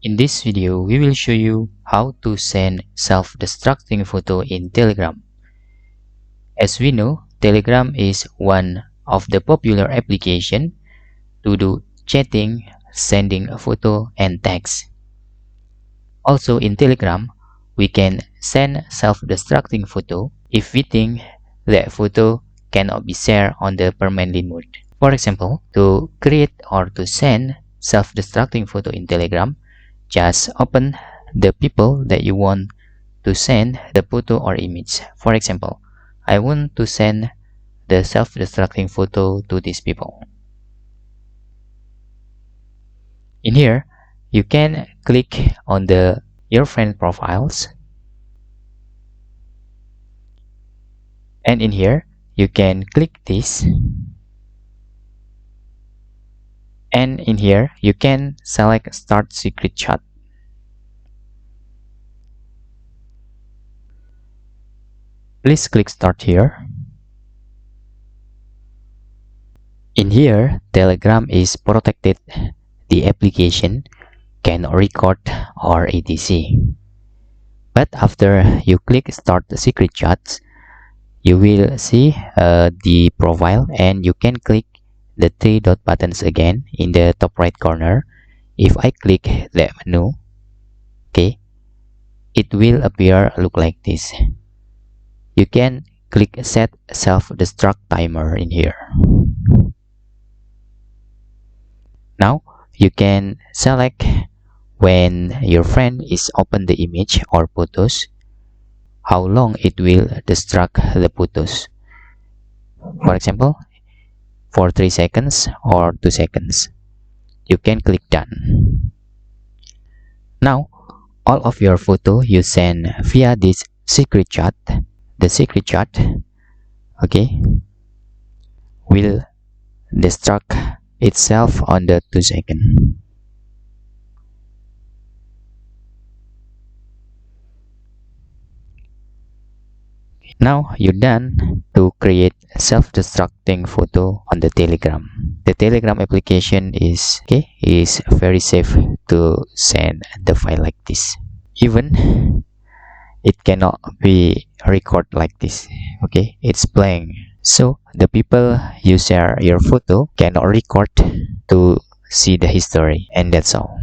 In this video, we will show you how to send self-destructing photo in Telegram. As we know, Telegram is one of the popular applications to do chatting, sending a photo, and text. Also in Telegram, we can send self-destructing photo if we think that photo cannot be shared on the permanent mode. For example, to create or to send self-destructing photo in Telegram, just open the people that you want to send the photo or image. For example, I want to send the self-destructing photo to these people. In here, you can click on your friend profiles, and in here you can click this, and in here you can select start secret chat. Please click start here. In here, Telegram is protected. The application can record or etc. But after you click start the secret chats, you will see the profile, and you can click the three dot buttons again in the top right corner. If I click that menu, okay, it will appear look like this. You can click set self-destruct timer in here. Now you can select when your friend is open the image or photos, how long it will destruct the photos. For example, for 3 seconds or 2 seconds. You can click done. Now, all of your photo you send via this secret chat, the secret chat, okay, will destruct itself on the 2 seconds. Now you're done to create self-destructing photo on the Telegram. The Telegram application is very safe to send the file like this. Even it cannot be recorded like this. Okay, it's blank. So the people you share your photo cannot record to see the history, and that's all.